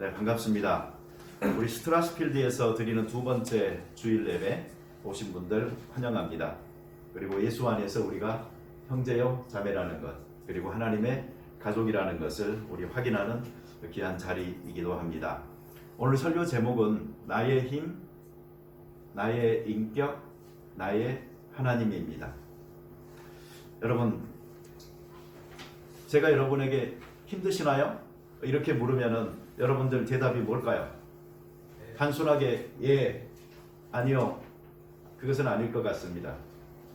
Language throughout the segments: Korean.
네, 반갑습니다. 우리 스트라스필드에서 드리는 두 번째 주일 예배 오신 분들 환영합니다. 그리고 예수 안에서 우리가 형제요 자매라는 것, 그리고 하나님의 가족이라는 것을 우리 확인하는 귀한 자리이기도 합니다. 오늘 설교 제목은 나의 힘, 나의 인격, 나의 하나님입니다. 여러분, 제가 여러분에게 힘드시나요? 이렇게 물으면은 여러분들 대답이 뭘까요? 단순하게 예, 아니요, 그것은 아닐 것 같습니다.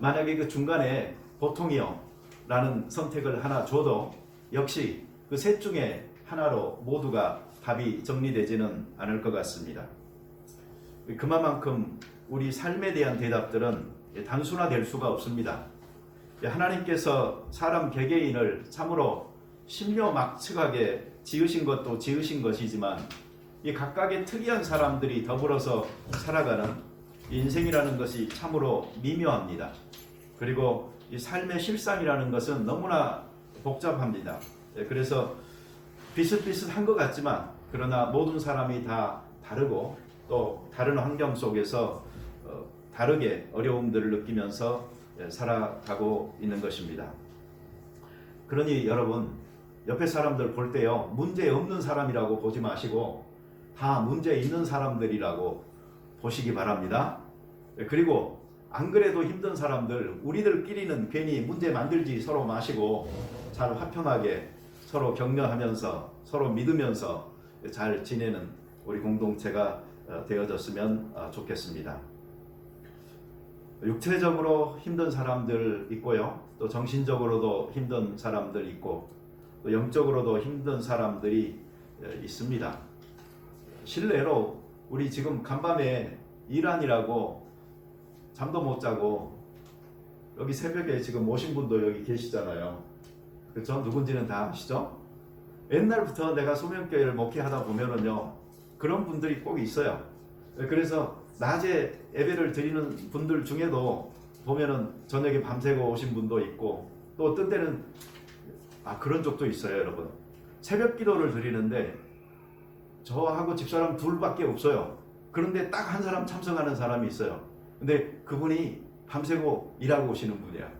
만약에 그 중간에 보통이요 라는 선택을 하나 줘도 역시 그 셋 중에 하나로 모두가 답이 정리되지는 않을 것 같습니다. 그만큼 우리 삶에 대한 대답들은 단순화될 수가 없습니다. 하나님께서 사람 개개인을 참으로 신묘막측하게 지으신 것도 지으신 것이지만 이 각각의 특이한 사람들이 더불어서 살아가는 인생이라는 것이 참으로 미묘합니다. 그리고 이 삶의 실상이라는 것은 너무나 복잡합니다. 그래서 비슷비슷한 것 같지만 그러나 모든 사람이 다 다르고 또 다른 환경 속에서 다르게 어려움들을 느끼면서 살아가고 있는 것입니다. 그러니 여러분, 옆에 사람들 볼 때요, 문제 없는 사람이라고 보지 마시고 다 문제 있는 사람들이라고 보시기 바랍니다. 그리고 안 그래도 힘든 사람들, 우리들끼리는 괜히 문제 만들지 서로 마시고 잘 화평하게 서로 격려하면서 서로 믿으면서 잘 지내는 우리 공동체가 되어졌으면 좋겠습니다. 육체적으로 힘든 사람들 있고요, 또 정신적으로도 힘든 사람들 있고 또 영적으로도 힘든 사람들이 있습니다. 실례로 우리 지금 간밤에 일하느라고 잠도 못 자고 여기 새벽에 지금 오신 분도 여기 계시잖아요. 그렇죠? 누군지는 다 아시죠? 옛날부터 내가 소명교회를 목회하다 보면은요, 그런 분들이 꼭 있어요. 그래서 낮에 예배를 드리는 분들 중에도 보면은 저녁에 밤새고 오신 분도 있고 또 어떤 때는 그런 적도 있어요. 여러분, 새벽 기도를 드리는데 저하고 집사람 둘밖에 없어요. 그런데 딱 한 사람 참석하는 사람이 있어요. 근데 그분이 밤새고 일하고 오시는 분이야.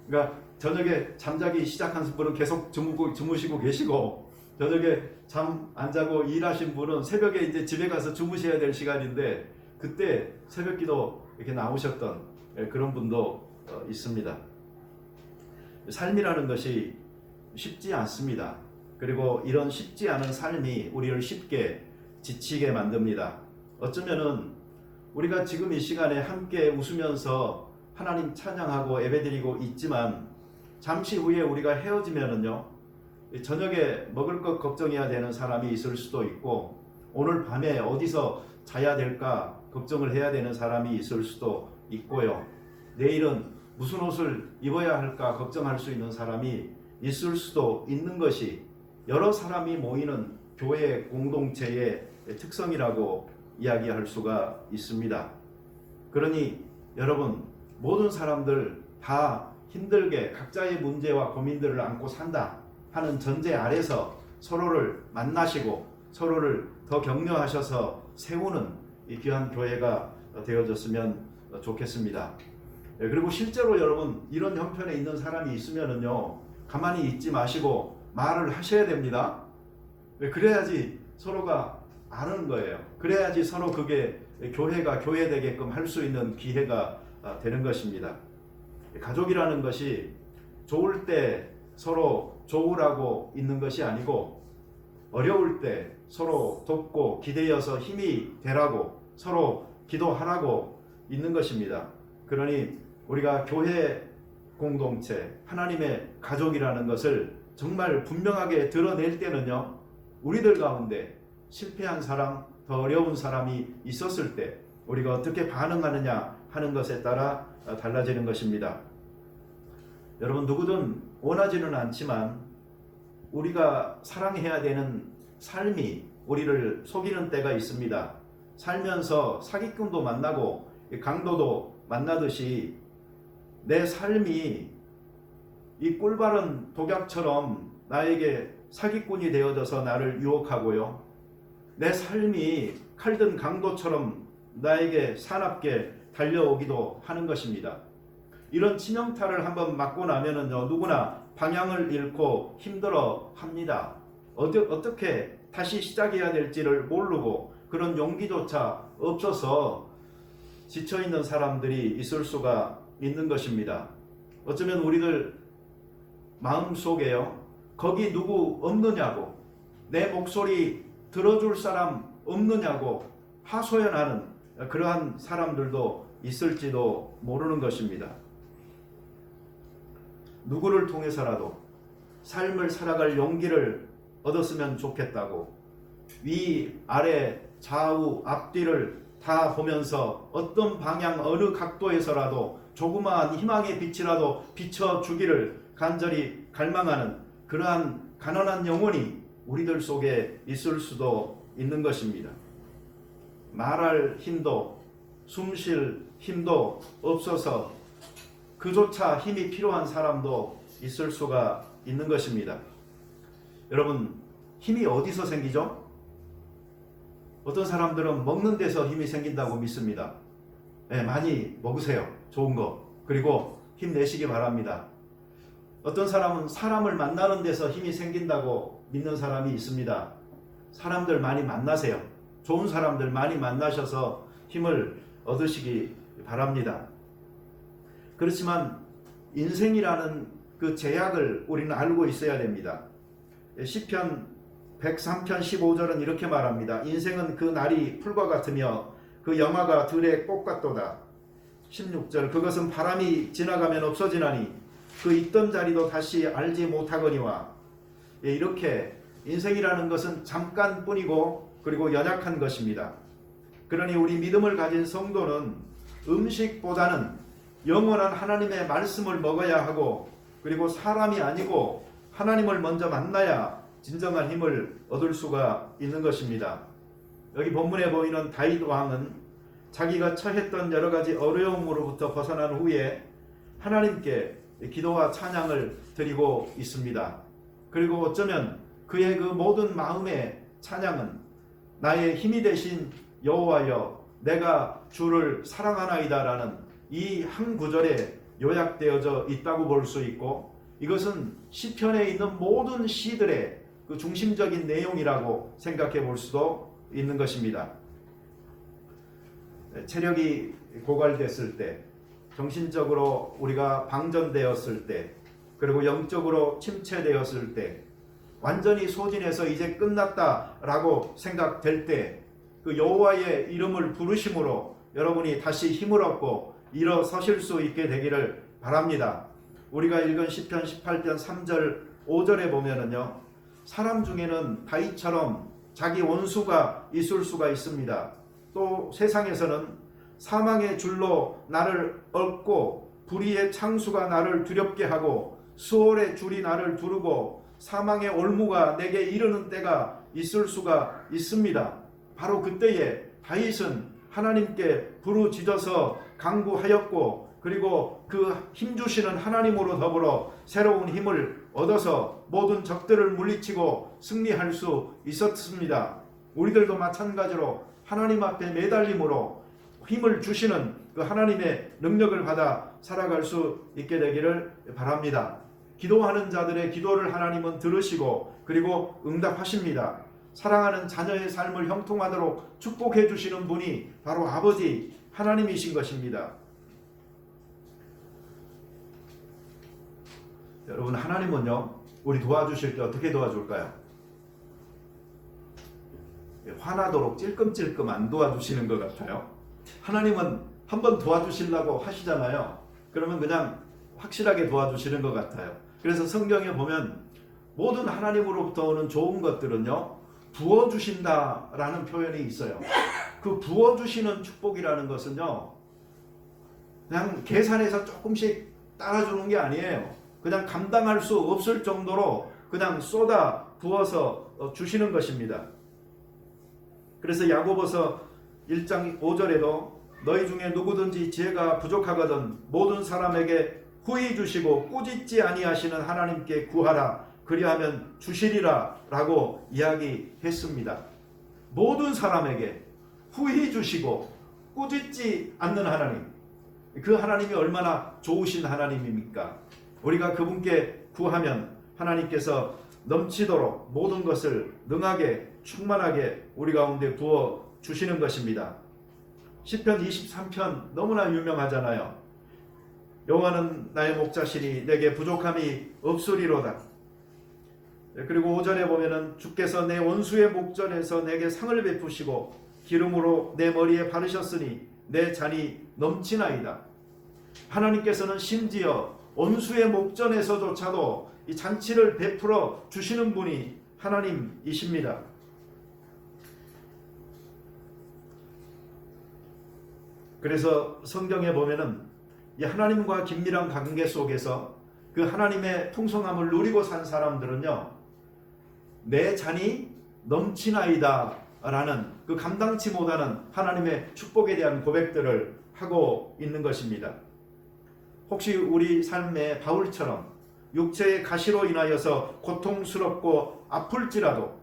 그러니까 저녁에 잠자기 시작한 분은 계속 주무시고 계시고, 저녁에 잠 안 자고 일하신 분은 새벽에 이제 집에 가서 주무셔야 될 시간인데 그때 새벽 기도 이렇게 나오셨던 그런 분도 있습니다. 삶이라는 것이 쉽지 않습니다. 그리고 이런 쉽지 않은 삶이 우리를 쉽게 지치게 만듭니다. 어쩌면은 우리가 지금 이 시간에 함께 웃으면서 하나님 찬양하고 예배드리고 있지만 잠시 후에 우리가 헤어지면은요, 저녁에 먹을 것 걱정해야 되는 사람이 있을 수도 있고 오늘 밤에 어디서 자야 될까 걱정을 해야 되는 사람이 있을 수도 있고요, 내일은 무슨 옷을 입어야 할까 걱정할 수 있는 사람이 있을 수도 있는 것이 여러 사람이 모이는 교회 공동체의 특성이라고 이야기할 수가 있습니다. 그러니 여러분, 모든 사람들 다 힘들게 각자의 문제와 고민들을 안고 산다 하는 전제 아래서 서로를 만나시고 서로를 더 격려하셔서 세우는 이 귀한 교회가 되어졌으면 좋겠습니다. 그리고 실제로 여러분, 이런 형편에 있는 사람이 있으면은요, 가만히 있지 마시고 말을 하셔야 됩니다. 그래야지 서로가 아는 거예요. 그래야지 서로 그게 교회가 교회되게끔 할 수 있는 기회가 되는 것입니다. 가족이라는 것이 좋을 때 서로 좋으라고 있는 것이 아니고 어려울 때 서로 돕고 기대어서 힘이 되라고 서로 기도하라고 있는 것입니다. 그러니 우리가 교회 공동체, 하나님의 가족이라는 것을 정말 분명하게 드러낼 때는요, 우리들 가운데 실패한 사람, 더 어려운 사람이 있었을 때 우리가 어떻게 반응하느냐 하는 것에 따라 달라지는 것입니다. 여러분, 누구든 원하지는 않지만 우리가 사랑해야 되는 삶이 우리를 속이는 때가 있습니다. 살면서 사기꾼도 만나고 강도도 만나듯이 내 삶이 이 꿀바른 독약처럼 나에게 사기꾼이 되어져서 나를 유혹하고요. 내 삶이 칼든 강도처럼 나에게 사납게 달려오기도 하는 것입니다. 이런 치명타를 한번 맞고 나면은요, 누구나 방향을 잃고 힘들어 합니다. 어떻게 다시 시작해야 될지를 모르고 그런 용기조차 없어서 지쳐있는 사람들이 있을 수가 있는 것입니다. 어쩌면 우리들 마음속에요, 거기 누구 없느냐고, 내 목소리 들어줄 사람 없느냐고 하소연하는 그러한 사람들도 있을지도 모르는 것입니다. 누구를 통해서라도 삶을 살아갈 용기를 얻었으면 좋겠다고, 위, 아래, 좌우, 앞뒤를 다 보면서 어떤 방향, 어느 각도에서라도 조그마한 희망의 빛이라도 비춰주기를 간절히 갈망하는 그러한 가난한 영혼이 우리들 속에 있을 수도 있는 것입니다. 말할 힘도 숨쉴 힘도 없어서 그조차 힘이 필요한 사람도 있을 수가 있는 것입니다. 여러분, 힘이 어디서 생기죠? 어떤 사람들은 먹는 데서 힘이 생긴다고 믿습니다. 네, 많이 먹으세요. 좋은 거. 그리고 힘내시기 바랍니다. 어떤 사람은 사람을 만나는 데서 힘이 생긴다고 믿는 사람이 있습니다. 사람들 많이 만나세요. 좋은 사람들 많이 만나셔서 힘을 얻으시기 바랍니다. 그렇지만 인생이라는 그 제약을 우리는 알고 있어야 됩니다. 시편 103편 15절은 이렇게 말합니다. 인생은 그 날이 풀과 같으며 그 영화가 들의 꽃 같도다. 16절, 그것은 바람이 지나가면 없어지나니 그 있던 자리도 다시 알지 못하거니와. 이렇게 인생이라는 것은 잠깐뿐이고 그리고 연약한 것입니다. 그러니 우리 믿음을 가진 성도는 음식보다는 영원한 하나님의 말씀을 먹어야 하고, 그리고 사람이 아니고 하나님을 먼저 만나야 진정한 힘을 얻을 수가 있는 것입니다. 여기 본문에 보이는 다윗 왕은 자기가 처했던 여러 가지 어려움으로부터 벗어난 후에 하나님께 기도와 찬양을 드리고 있습니다. 그리고 어쩌면 그의 그 모든 마음의 찬양은 나의 힘이 되신 여호와여, 내가 주를 사랑하나이다라는 이 한 구절에 요약되어져 있다고 볼 수 있고, 이것은 시편에 있는 모든 시들의 그 중심적인 내용이라고 생각해 볼 수도 있는 것입니다. 체력이 고갈됐을 때, 정신적으로 우리가 방전되었을 때, 그리고 영적으로 침체되었을 때, 완전히 소진해서 이제 끝났다라고 생각될 때, 그 여호와의 이름을 부르심으로 여러분이 다시 힘을 얻고 일어서실 수 있게 되기를 바랍니다. 우리가 읽은 시편 18편 3절 5절에 보면은요, 사람 중에는 다윗처럼 자기 원수가 있을 수가 있습니다. 또 세상에서는 사망의 줄로 나를 얽고 불의의 창수가 나를 두렵게 하고 수월의 줄이 나를 두르고 사망의 올무가 내게 이르는 때가 있을 수가 있습니다. 바로 그때에 다윗은 하나님께 부르짖어서 간구하였고, 그리고 그 힘주시는 하나님으로 더불어 새로운 힘을 얻어서 모든 적들을 물리치고 승리할 수 있었습니다. 우리들도 마찬가지로 하나님 앞에 매달림으로 힘을 주시는 그 하나님의 능력을 받아 살아갈 수 있게 되기를 바랍니다. 기도하는 자들의 기도를 하나님은 들으시고 그리고 응답하십니다. 사랑하는 자녀의 삶을 형통하도록 축복해 주시는 분이 바로 아버지 하나님이신 것입니다. 여러분, 하나님은요, 우리 도와주실 때 어떻게 도와줄까요? 화나도록 찔끔찔끔 안 도와주시는 것 같아요. 하나님은 한번 도와주시려고 하시잖아요. 그러면 그냥 확실하게 도와주시는 것 같아요. 그래서 성경에 보면 모든 하나님으로부터 오는 좋은 것들은요, 부어주신다라는 표현이 있어요. 그 부어주시는 축복이라는 것은요, 그냥 계산해서 조금씩 따라주는 게 아니에요. 그냥 감당할 수 없을 정도로 그냥 쏟아 부어서 주시는 것입니다. 그래서 야고보서 1장 5절에도 너희 중에 누구든지 지혜가 부족하거든 모든 사람에게 후히 주시고 꾸짖지 아니하시는 하나님께 구하라. 그리하면 주시리라 라고 이야기했습니다. 모든 사람에게 후히 주시고 꾸짖지 않는 하나님, 그 하나님이 얼마나 좋으신 하나님입니까? 우리가 그분께 구하면 하나님께서 넘치도록 모든 것을 능하게 충만하게 우리 가운데 부어 주시는 것입니다. 시편 23편 너무나 유명하잖아요. 여호와는 나의 목자시니 내게 부족함이 없으리로다. 그리고 5절에 보면은 주께서 내 원수의 목전에서 내게 상을 베푸시고 기름으로 내 머리에 바르셨으니 내 잔이 넘치나이다. 하나님께서는 심지어 원수의 목전에서조차도 이 잔치를 베풀어 주시는 분이 하나님이십니다. 그래서 성경에 보면은 이 하나님과 긴밀한 관계 속에서 그 하나님의 풍성함을 누리고 산 사람들은요, 내 잔이 넘치나이다 라는 그 감당치 못하는 하나님의 축복에 대한 고백들을 하고 있는 것입니다. 혹시 우리 삶의 바울처럼 육체의 가시로 인하여서 고통스럽고 아플지라도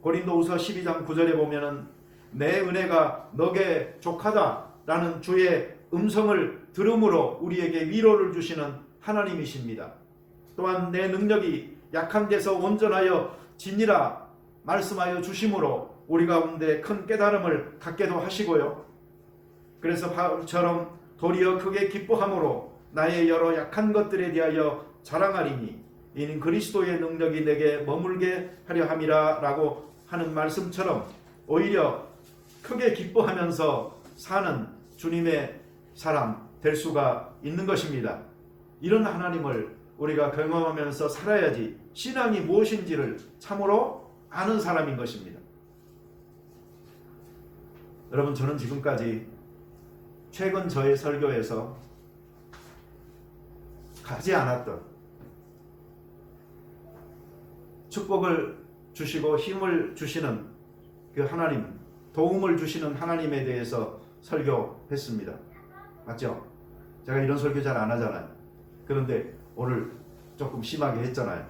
고린도후서 12장 9절에 보면은 내 은혜가 너게 족하다 라는 주의 음성을 들음으로 우리에게 위로를 주시는 하나님이십니다. 또한 내 능력이 약한 데서 온전하여 지니라 말씀하여 주심으로 우리 가운데 큰 깨달음을 갖게도 하시고요. 그래서 바울처럼 도리어 크게 기뻐함으로 나의 여러 약한 것들에 대하여 자랑하리니 이는 그리스도의 능력이 내게 머물게 하려 함이라 라고 하는 말씀처럼 오히려 크게 기뻐하면서 사는 주님의 사람 될 수가 있는 것입니다. 이런 하나님을 우리가 경험하면서 살아야지 신앙이 무엇인지를 참으로 아는 사람인 것입니다. 여러분, 저는 지금까지 최근 저의 설교에서 가지 않았던 축복을 주시고 힘을 주시는 그 하나님, 도움을 주시는 하나님에 대해서 설교했습니다. 맞죠? 제가 이런 설교 잘 안 하잖아요. 그런데 오늘 조금 심하게 했잖아요.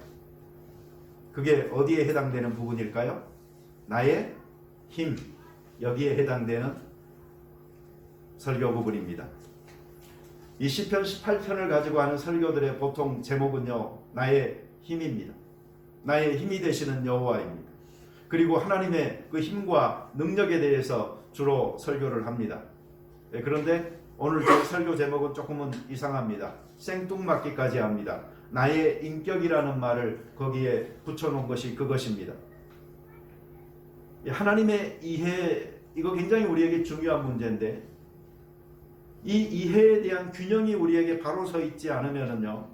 그게 어디에 해당되는 부분일까요? 나의 힘, 여기에 해당되는 설교 부분입니다. 이 시편 18편을 가지고 하는 설교들의 보통 제목은요, 나의 힘입니다. 나의 힘이 되시는 여호와입니다. 그리고 하나님의 그 힘과 능력에 대해서 주로 설교를 합니다. 그런데 오늘 제 설교 제목은 조금은 이상합니다. 생뚱맞기까지 합니다. 나의 인격이라는 말을 거기에 붙여놓은 것이 그것입니다. 하나님의 이해, 이거 굉장히 우리에게 중요한 문제인데 이 이해에 대한 균형이 우리에게 바로 서 있지 않으면요,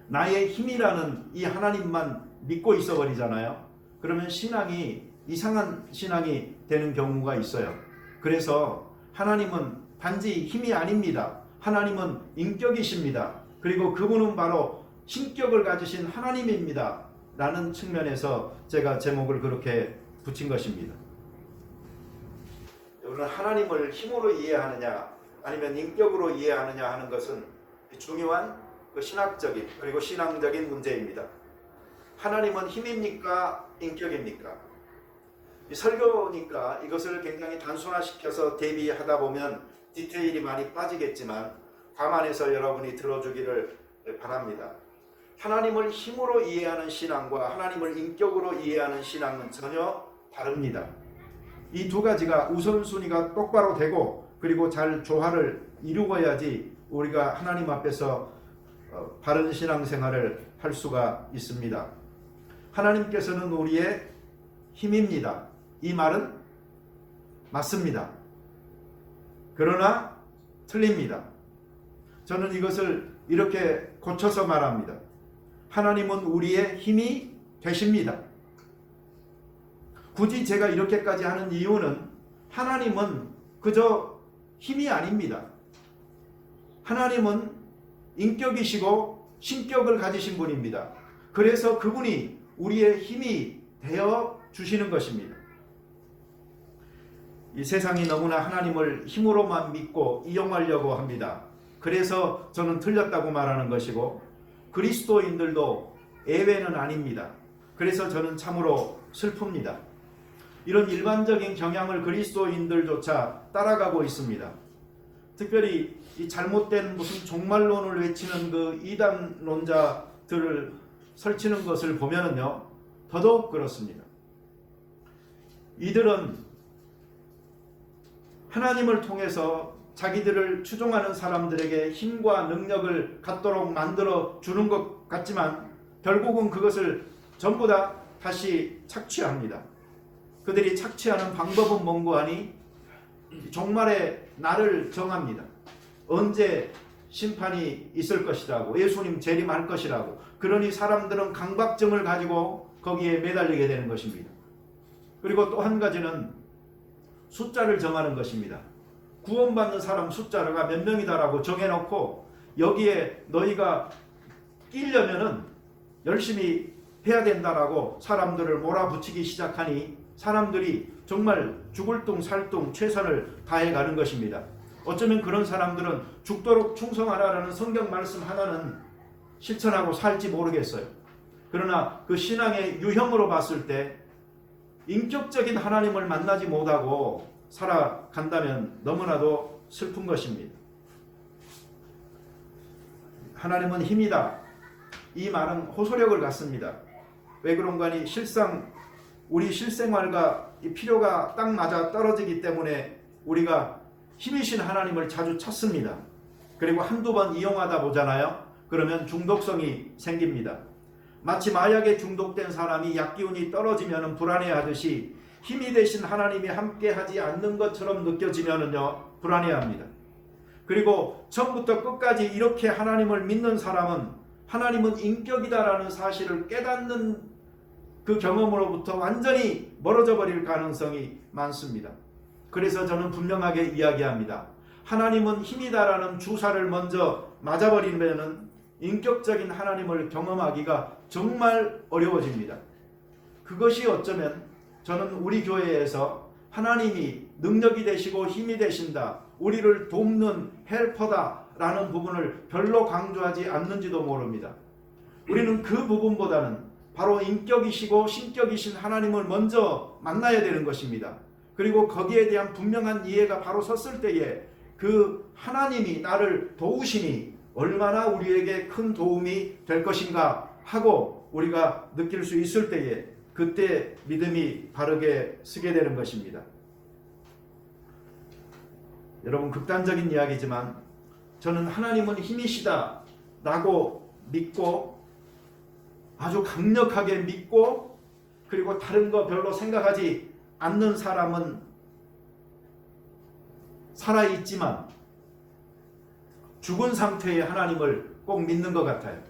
나의 힘이라는 이 하나님만 믿고 있어 버리잖아요. 그러면 신앙이 이상한 신앙이 되는 경우가 있어요. 그래서 하나님은 단지 힘이 아닙니다. 하나님은 인격이십니다. 그리고 그분은 바로 신격을 가지신 하나님입니다 라는 측면에서 제가 제목을 그렇게 붙인 것입니다. 여러분, 하나님을 힘으로 이해하느냐 아니면 인격으로 이해하느냐 하는 것은 중요한 그 신학적인 그리고 신앙적인 문제입니다. 하나님은 힘입니까? 인격입니까? 이 설교니까 이것을 굉장히 단순화시켜서 대비하다 보면 디테일이 많이 빠지겠지만 감안해서 여러분이 들어주기를 바랍니다. 하나님을 힘으로 이해하는 신앙과 하나님을 인격으로 이해하는 신앙은 전혀 다릅니다. 이 두 가지가 우선순위가 똑바로 되고 그리고 잘 조화를 이루어야지 우리가 하나님 앞에서 바른 신앙생활을 할 수가 있습니다. 하나님께서는 우리의 힘입니다. 이 말은 맞습니다. 그러나 틀립니다. 저는 이것을 이렇게 고쳐서 말합니다. 하나님은 우리의 힘이 되십니다. 굳이 제가 이렇게까지 하는 이유는 하나님은 그저 힘이 아닙니다. 하나님은 인격이시고 신격을 가지신 분입니다. 그래서 그분이 우리의 힘이 되어 주시는 것입니다. 이 세상이 너무나 하나님을 힘으로만 믿고 이용하려고 합니다. 그래서 저는 틀렸다고 말하는 것이고 그리스도인들도 예외는 아닙니다. 그래서 저는 참으로 슬픕니다. 이런 일반적인 경향을 그리스도인들조차 따라가고 있습니다. 특별히 이 잘못된 무슨 종말론을 외치는 그 이단론자들을 설치는 것을 보면은요, 더더욱 그렇습니다. 이들은 하나님을 통해서 자기들을 추종하는 사람들에게 힘과 능력을 갖도록 만들어 주는 것 같지만 결국은 그것을 전부 다 다시 착취합니다. 그들이 착취하는 방법은 뭔고 하니 종말의 날을 정합니다. 언제 심판이 있을 것이라고, 예수님 재림할 것이라고. 그러니 사람들은 강박증을 가지고 거기에 매달리게 되는 것입니다. 그리고 또 한 가지는 숫자를 정하는 것입니다. 구원받는 사람 숫자가 몇 명이다라고 정해놓고 여기에 너희가 끼려면은 열심히 해야 된다라고 사람들을 몰아붙이기 시작하니 사람들이 정말 죽을 둥 살 둥 최선을 다해가는 것입니다. 어쩌면 그런 사람들은 죽도록 충성하라라는 성경 말씀 하나는 실천하고 살지 모르겠어요. 그러나 그 신앙의 유형으로 봤을 때 인격적인 하나님을 만나지 못하고 살아간다면 너무나도 슬픈 것입니다. 하나님은 힘이다. 이 말은 호소력을 갖습니다. 왜 그런가 하니 실상 우리 실생활과 이 필요가 딱 맞아 떨어지기 때문에 우리가 힘이신 하나님을 자주 찾습니다. 그리고 한두 번 이용하다 보잖아요. 그러면 중독성이 생깁니다. 마치 마약에 중독된 사람이 약기운이 떨어지면 불안해하듯이 힘이 되신 하나님이 함께하지 않는 것처럼 느껴지면요 불안해합니다. 그리고 처음부터 끝까지 이렇게 하나님을 믿는 사람은 하나님은 인격이다라는 사실을 깨닫는 그 경험으로부터 완전히 멀어져 버릴 가능성이 많습니다. 그래서 저는 분명하게 이야기합니다. 하나님은 힘이다라는 주사를 먼저 맞아버리면 인격적인 하나님을 경험하기가 정말 어려워집니다. 그것이 어쩌면 저는 우리 교회에서 하나님이 능력이 되시고 힘이 되신다, 우리를 돕는 헬퍼다라는 부분을 별로 강조하지 않는지도 모릅니다. 우리는 그 부분보다는 바로 인격이시고 신격이신 하나님을 먼저 만나야 되는 것입니다. 그리고 거기에 대한 분명한 이해가 바로 섰을 때에 그 하나님이 나를 도우시니 얼마나 우리에게 큰 도움이 될 것인가 하고 우리가 느낄 수 있을 때에 그때 믿음이 바르게 서게 되는 것입니다. 여러분, 극단적인 이야기지만 저는 하나님은 힘이시다 라고 믿고 아주 강력하게 믿고 그리고 다른 거 별로 생각하지 않는 사람은 살아있지만 죽은 상태의 하나님을 꼭 믿는 것 같아요.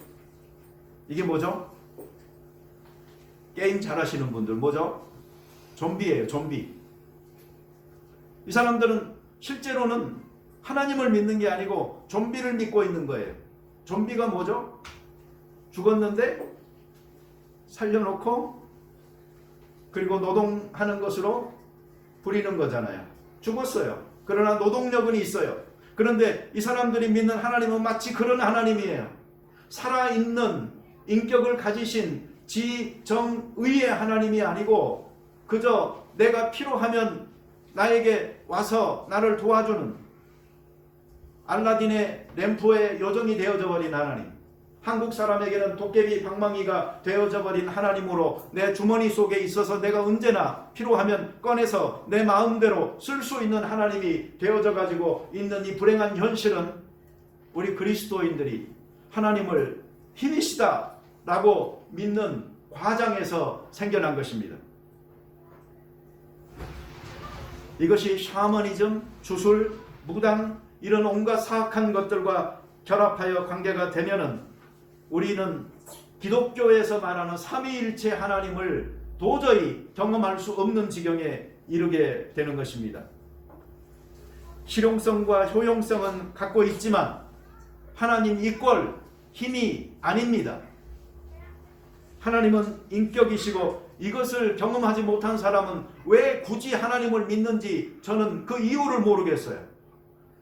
이게 뭐죠? 게임 잘하시는 분들 뭐죠? 좀비예요, 좀비. 이 사람들은 실제로는 하나님을 믿는 게 아니고 좀비를 믿고 있는 거예요. 좀비가 뭐죠? 죽었는데 살려놓고 그리고 노동하는 것으로 부리는 거잖아요. 죽었어요. 그러나 노동력은 있어요. 그런데 이 사람들이 믿는 하나님은 마치 그런 하나님이에요. 살아있는 인격을 가지신 지정의의 하나님이 아니고 그저 내가 필요하면 나에게 와서 나를 도와주는 알라딘의 램프의 요정이 되어져 버린 하나님, 한국 사람에게는 도깨비 방망이가 되어져 버린 하나님으로 내 주머니 속에 있어서 내가 언제나 필요하면 꺼내서 내 마음대로 쓸 수 있는 하나님이 되어져 가지고 있는 이 불행한 현실은 우리 그리스도인들이 하나님을 힘이시다 라고 믿는 과정에서 생겨난 것입니다. 이것이 샤머니즘, 주술, 무당 이런 온갖 사악한 것들과 결합하여 관계가 되면은 우리는 기독교에서 말하는 삼위일체 하나님을 도저히 경험할 수 없는 지경에 이르게 되는 것입니다. 실용성과 효용성은 갖고 있지만 하나님 이꼴 힘이 아닙니다. 하나님은 인격이시고 이것을 경험하지 못한 사람은 왜 굳이 하나님을 믿는지 저는 그 이유를 모르겠어요.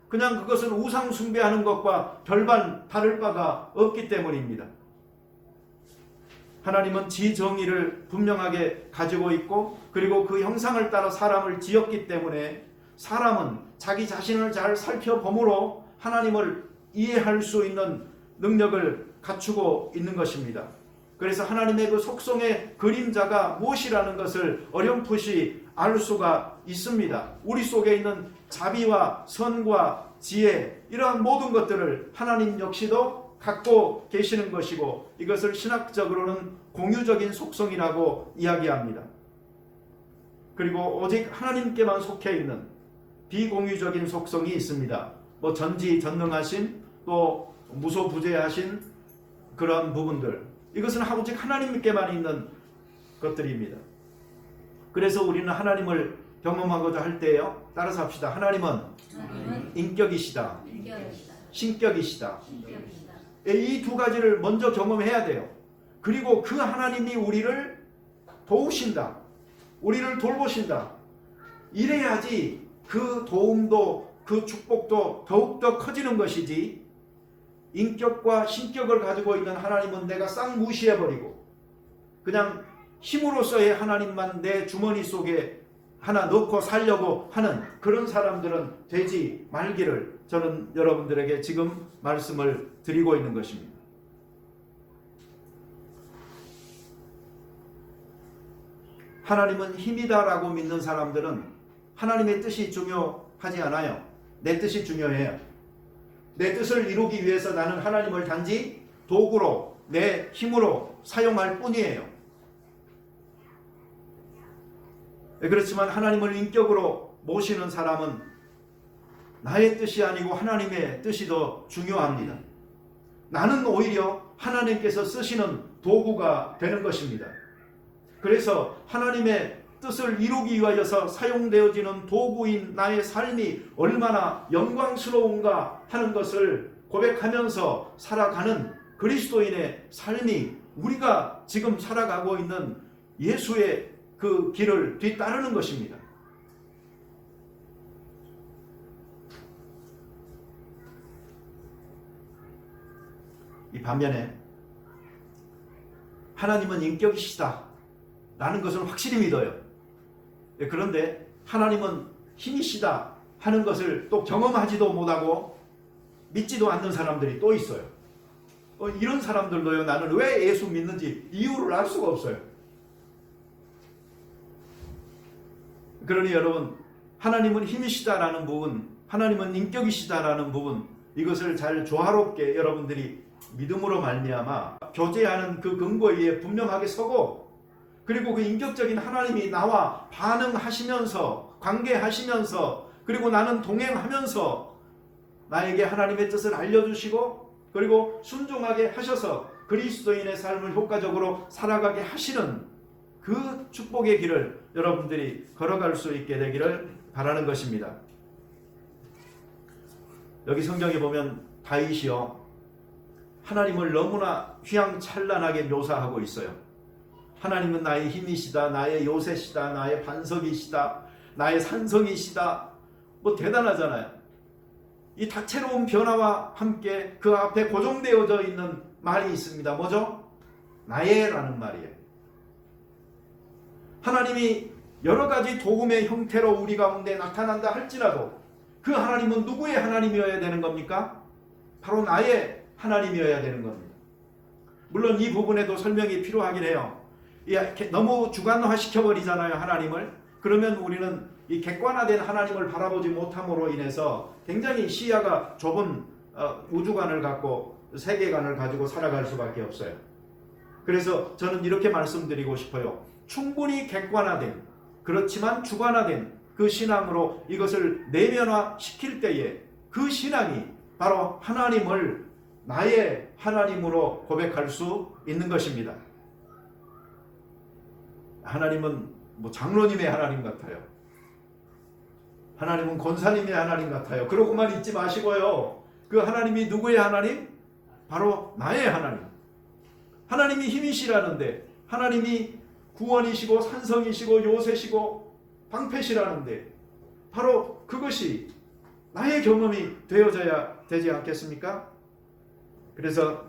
그냥 그것은 우상 숭배하는 것과 별반 다를 바가 없기 때문입니다. 하나님은 지정의를 분명하게 가지고 있고, 그리고 그 형상을 따라 사람을 지었기 때문에 사람은 자기 자신을 잘 살펴봄으로 하나님을 이해할 수 있는 능력을 갖추고 있는 것입니다. 그래서 하나님의 그 속성의 그림자가 무엇이라는 것을 어렴풋이 알 수가 있습니다. 우리 속에 있는 자비와 선과 지혜, 이러한 모든 것들을 하나님 역시도 갖고 계시는 것이고, 이것을 신학적으로는 공유적인 속성이라고 이야기합니다. 그리고 오직 하나님께만 속해 있는 비공유적인 속성이 있습니다. 뭐 전지전능하신, 또 무소부재하신 그런 부분들, 이것은 오직 하나님께만 있는 것들입니다. 그래서 우리는 하나님을 경험하고자 할 때요, 따라서 합시다. 하나님은 인격이시다, 신격이시다. 이 두 가지를 먼저 경험해야 돼요. 그리고 그 하나님이 우리를 도우신다, 우리를 돌보신다. 이래야지 그 도움도 그 축복도 더욱더 커지는 것이지, 인격과 신격을 가지고 있는 하나님은 내가 싹 무시해버리고 그냥 힘으로서의 하나님만 내 주머니 속에 하나 넣고 살려고 하는 그런 사람들은 되지 말기를 저는 여러분들에게 지금 말씀을 드리고 있는 것입니다. 하나님은 힘이다라고 믿는 사람들은 하나님의 뜻이 중요하지 않아요. 내 뜻이 중요해요. 내 뜻을 이루기 위해서 나는 하나님을 단지 도구로, 내 힘으로 사용할 뿐이에요. 그렇지만 하나님을 인격으로 모시는 사람은 나의 뜻이 아니고 하나님의 뜻이 더 중요합니다. 나는 오히려 하나님께서 쓰시는 도구가 되는 것입니다. 그래서 하나님의 뜻을 이루기 위하여서 사용되어지는 도구인 나의 삶이 얼마나 영광스러운가 하는 것을 고백하면서 살아가는 그리스도인의 삶이 우리가 지금 살아가고 있는 예수의 그 길을 뒤따르는 것입니다. 이 반면에 하나님은 인격이시다 라는 것을 확실히 믿어요. 그런데 하나님은 힘이시다 하는 것을 또 경험하지도 못하고 믿지도 않는 사람들이 또 있어요. 이런 사람들도요, 나는 왜 예수 믿는지 이유를 알 수가 없어요. 그러니 여러분, 하나님은 힘이시다라는 부분, 하나님은 인격이시다라는 부분, 이것을 잘 조화롭게 여러분들이 믿음으로 말미암아 교제하는 그 근거 위에 분명하게 서고, 그리고 그 인격적인 하나님이 나와 반응하시면서, 관계하시면서, 그리고 나는 동행하면서 나에게 하나님의 뜻을 알려주시고, 그리고 순종하게 하셔서 그리스도인의 삶을 효과적으로 살아가게 하시는 그 축복의 길을 여러분들이 걸어갈 수 있게 되기를 바라는 것입니다. 여기 성경에 보면 다윗이요, 하나님을 너무나 휘황찬란하게 묘사하고 있어요. 하나님은 나의 힘이시다, 나의 요새시다, 나의 반석이시다, 나의 산성이시다. 뭐 대단하잖아요. 이 다채로운 변화와 함께 그 앞에 고정되어져 있는 말이 있습니다. 뭐죠? 나의라는 말이에요. 하나님이 여러 가지 도움의 형태로 우리 가운데 나타난다 할지라도 그 하나님은 누구의 하나님이어야 되는 겁니까? 바로 나의 하나님이어야 되는 겁니다. 물론 이 부분에도 설명이 필요하긴 해요. 너무 주관화 시켜버리잖아요, 하나님을. 그러면 우리는 이 객관화된 하나님을 바라보지 못함으로 인해서 굉장히 시야가 좁은 우주관을 갖고, 세계관을 가지고 살아갈 수밖에 없어요. 그래서 저는 이렇게 말씀드리고 싶어요. 충분히 객관화된, 그렇지만 주관화된 그 신앙으로 이것을 내면화 시킬 때에 그 신앙이 바로 하나님을 나의 하나님으로 고백할 수 있는 것입니다. 하나님은 뭐 장로님의 하나님 같아요. 하나님은 권사님의 하나님 같아요. 그러고만 있지 마시고요. 그 하나님이 누구의 하나님? 바로 나의 하나님. 하나님이 힘이시라는데, 하나님이 구원이시고 산성이시고 요새시고 방패시라는데, 바로 그것이 나의 경험이 되어져야 되지 않겠습니까? 그래서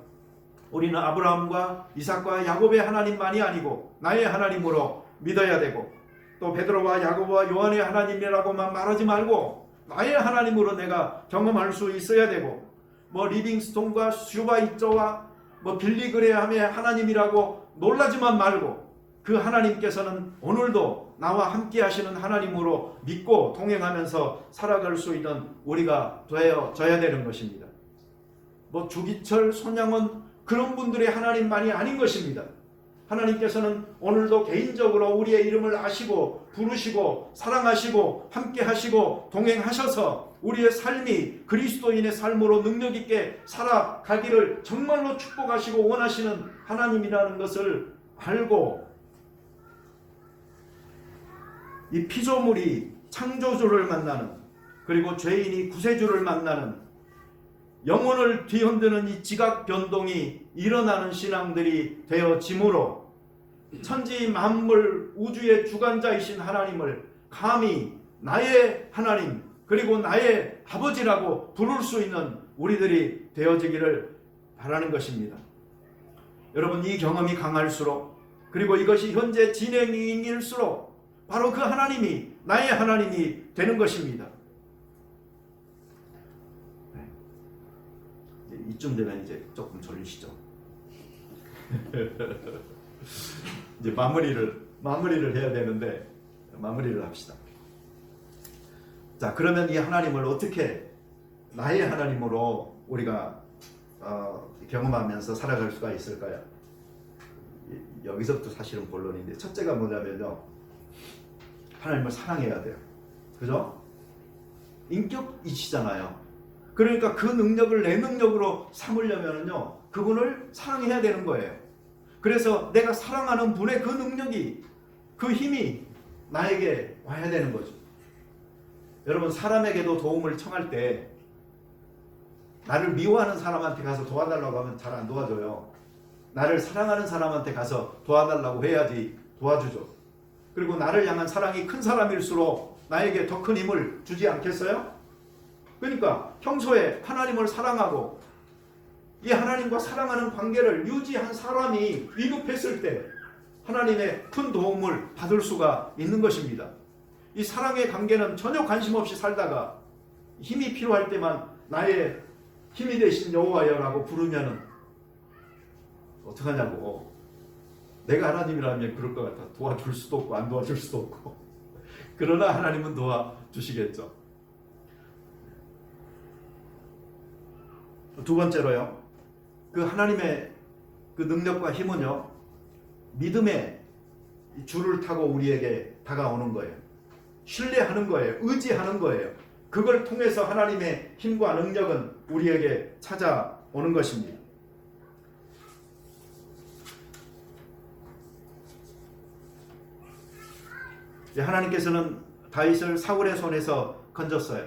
우리는 아브라함과 이삭과 야곱의 하나님만이 아니고 나의 하나님으로 믿어야 되고, 또 베드로와 야고보와 요한의 하나님이라고만 말하지 말고 나의 하나님으로 내가 경험할 수 있어야 되고, 뭐 리빙스톤과 슈바이처와 뭐 빌리그레함의 하나님이라고 놀라지만 말고 그 하나님께서는 오늘도 나와 함께 하시는 하나님으로 믿고 동행하면서 살아갈 수 있는 우리가 되어져야 되는 것입니다. 뭐 주기철, 손양원 그런 분들의 하나님만이 아닌 것입니다. 하나님께서는 오늘도 개인적으로 우리의 이름을 아시고 부르시고 사랑하시고 함께 하시고 동행하셔서 우리의 삶이 그리스도인의 삶으로 능력 있게 살아가기를 정말로 축복하시고 원하시는 하나님이라는 것을 알고, 이 피조물이 창조주를 만나는, 그리고 죄인이 구세주를 만나는, 영혼을 뒤흔드는 이 지각 변동이 일어나는 신앙들이 되어지므로 천지 만물 우주의 주관자이신 하나님을 감히 나의 하나님 그리고 나의 아버지라고 부를 수 있는 우리들이 되어지기를 바라는 것입니다. 여러분, 이 경험이 강할수록, 그리고 이것이 현재 진행일수록 바로 그 하나님이 나의 하나님이 되는 것입니다. 이쯤 되면 이제 조금 졸리시죠? 이제 마무리를 해야 되는데 마무리를 합시다. 자, 그러면 이 하나님을 어떻게 나의 하나님으로 우리가 경험하면서 살아갈 수가 있을까요? 여기서부터 사실은 본론인데, 첫째가 뭐냐면요, 하나님을 사랑해야 돼요. 그죠? 인격이시잖아요. 그러니까 그 능력을 내 능력으로 삼으려면요, 그분을 사랑해야 되는 거예요. 그래서 내가 사랑하는 분의 그 능력이, 그 힘이 나에게 와야 되는 거죠. 여러분, 사람에게도 도움을 청할 때 나를 미워하는 사람한테 가서 도와달라고 하면 잘 안 도와줘요. 나를 사랑하는 사람한테 가서 도와달라고 해야지 도와주죠. 그리고 나를 향한 사랑이 큰 사람일수록 나에게 더 큰 힘을 주지 않겠어요? 그러니까 평소에 하나님을 사랑하고 이 하나님과 사랑하는 관계를 유지한 사람이 위급했을 때 하나님의 큰 도움을 받을 수가 있는 것입니다. 이 사랑의 관계는 전혀 관심 없이 살다가 힘이 필요할 때만 나의 힘이 되신 여호와여라고 부르면 어떡하냐고. 내가 하나님이라면 그럴 것 같아. 도와줄 수도 없고 안 도와줄 수도 없고. 그러나 하나님은 도와주시겠죠. 두 번째로요, 그 하나님의 그 능력과 힘은요, 믿음의 줄을 타고 우리에게 다가오는 거예요. 신뢰하는 거예요. 의지하는 거예요. 그걸 통해서 하나님의 힘과 능력은 우리에게 찾아오는 것입니다. 하나님께서는 다윗을 사울의 손에서 건졌어요.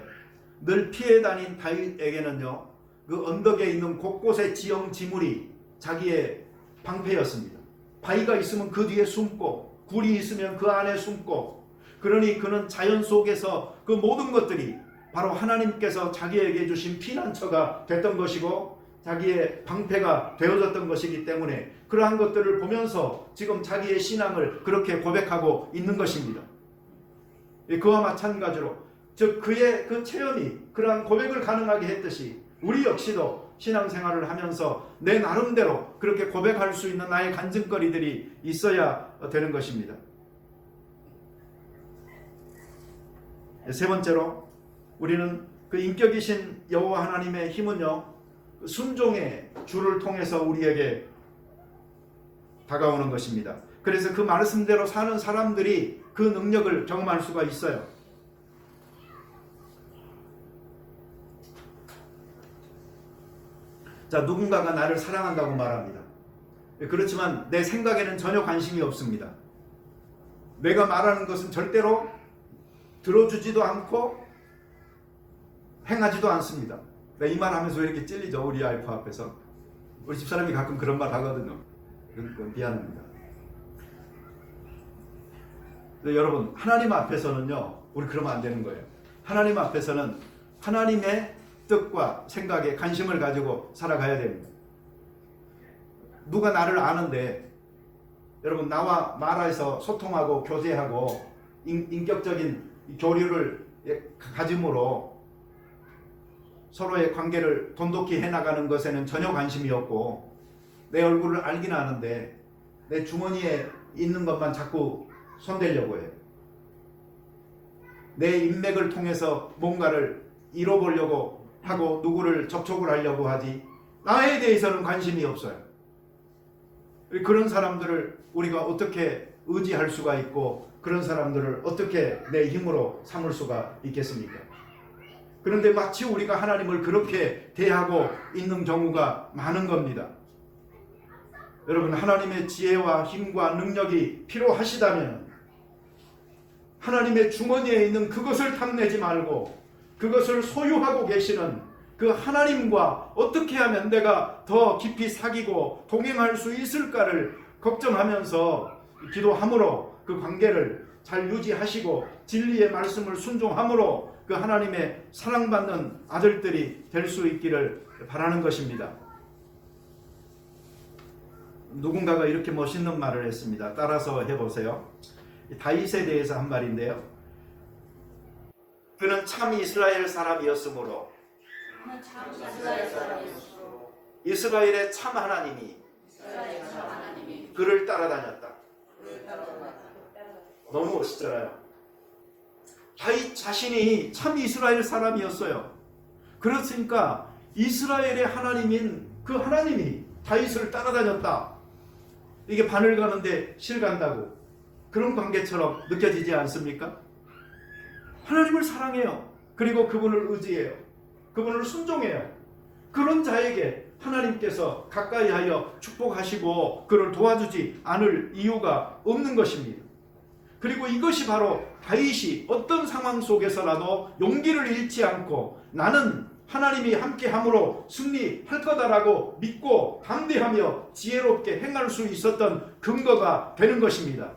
늘 피해 다닌 다윗에게는요, 그 언덕에 있는 곳곳의 지형지물이 자기의 방패였습니다. 바위가 있으면 그 뒤에 숨고, 굴이 있으면 그 안에 숨고, 그러니 그는 자연 속에서 그 모든 것들이 바로 하나님께서 자기에게 주신 피난처가 됐던 것이고 자기의 방패가 되어졌던 것이기 때문에 그러한 것들을 보면서 지금 자기의 신앙을 그렇게 고백하고 있는 것입니다. 그와 마찬가지로 즉 그의 그 체험이 그러한 고백을 가능하게 했듯이 우리 역시도 신앙생활을 하면서 내 나름대로 그렇게 고백할 수 있는 나의 간증거리들이 있어야 되는 것입니다. 세 번째로 우리는 그 인격이신 여호와 하나님의 힘은요, 순종의 줄을 통해서 우리에게 다가오는 것입니다. 그래서 그 말씀대로 사는 사람들이 그 능력을 경험할 수가 있어요. 자, 누군가가 나를 사랑한다고 말합니다. 그렇지만 내 생각에는 전혀 관심이 없습니다. 내가 말하는 것은 절대로 들어주지도 않고 행하지도 않습니다. 이 말 하면서 왜 이렇게 찔리죠? 우리 와이프 앞에서. 우리 집사람이 가끔 그런 말 하거든요. 미안합니다. 여러분, 하나님 앞에서는요, 우리 그러면 안 되는 거예요. 하나님 앞에서는 하나님의 뜻과 생각에 관심을 가지고 살아가야 됩니다. 누가 나를 아는데, 여러분 나와 말해서 소통하고 교제하고 인격적인 교류를 가짐으로 서로의 관계를 돈독히 해나가는 것에는 전혀 관심이 없고, 내 얼굴을 알긴 아는데 내 주머니에 있는 것만 자꾸 손대려고 해요. 내 인맥을 통해서 뭔가를 이뤄보려고 하고 누구를 접촉을 하려고 하지 나에 대해서는 관심이 없어요. 그런 사람들을 우리가 어떻게 의지할 수가 있고 그런 사람들을 어떻게 내 힘으로 삼을 수가 있겠습니까? 그런데 마치 우리가 하나님을 그렇게 대하고 있는 경우가 많은 겁니다. 여러분, 하나님의 지혜와 힘과 능력이 필요하시다면 하나님의 주머니에 있는 그것을 탐내지 말고 그것을 소유하고 계시는 그 하나님과 어떻게 하면 내가 더 깊이 사귀고 동행할 수 있을까를 걱정하면서 기도함으로 그 관계를 잘 유지하시고 진리의 말씀을 순종함으로 그 하나님의 사랑받는 아들들이 될 수 있기를 바라는 것입니다. 누군가가 이렇게 멋있는 말을 했습니다. 따라서 해보세요. 다윗에 대해서 한 말인데요. 그는 참 이스라엘 사람이었으므로 이스라엘의 참 하나님이 그를 따라다녔다. 너무 멋있잖아요. 다윗 자신이 참 이스라엘 사람이었어요. 그렇으니까 이스라엘의 하나님인 그 하나님이 다윗을 따라다녔다. 이게 바늘 가는데 실 간다고 그런 관계처럼 느껴지지 않습니까? 하나님을 사랑해요. 그리고 그분을 의지해요. 그분을 순종해요. 그런 자에게 하나님께서 가까이 하여 축복하시고 그를 도와주지 않을 이유가 없는 것입니다. 그리고 이것이 바로 다윗이 어떤 상황 속에서라도 용기를 잃지 않고 나는 하나님이 함께함으로 승리할 거다라고 믿고 담대하며 지혜롭게 행할 수 있었던 근거가 되는 것입니다.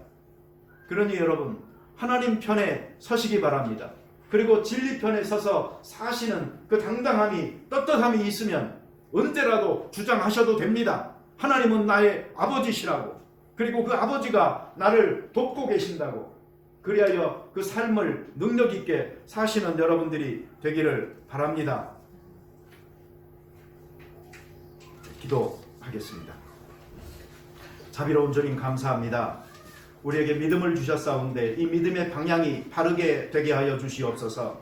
그러니 여러분, 하나님 편에 서시기 바랍니다. 그리고 진리 편에 서서 사시는 그 당당함이, 떳떳함이 있으면 언제라도 주장하셔도 됩니다. 하나님은 나의 아버지시라고, 그리고 그 아버지가 나를 돕고 계신다고, 그리하여 그 삶을 능력 있게 사시는 여러분들이 되기를 바랍니다. 기도하겠습니다. 자비로운 주님 감사합니다. 우리에게 믿음을 주셨사온데 이 믿음의 방향이 바르게 되게 하여 주시옵소서.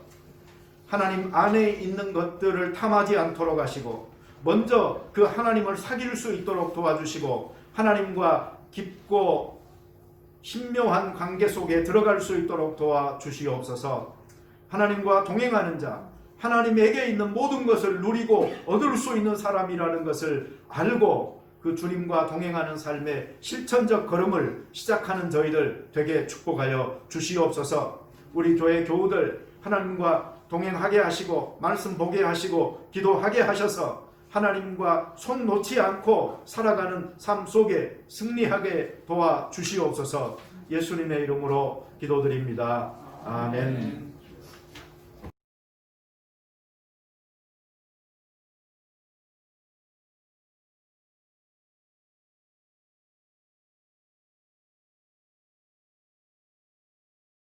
하나님 안에 있는 것들을 탐하지 않도록 하시고 먼저 그 하나님을 사귈 수 있도록 도와주시고 하나님과 깊고 신묘한 관계 속에 들어갈 수 있도록 도와주시옵소서. 하나님과 동행하는 자, 하나님에게 있는 모든 것을 누리고 얻을 수 있는 사람이라는 것을 알고 그 주님과 동행하는 삶의 실천적 걸음을 시작하는 저희들 되게 축복하여 주시옵소서. 우리 교회 교우들 하나님과 동행하게 하시고 말씀 보게 하시고 기도하게 하셔서 하나님과 손 놓지 않고 살아가는 삶 속에 승리하게 도와주시옵소서. 예수님의 이름으로 기도드립니다. 아멘.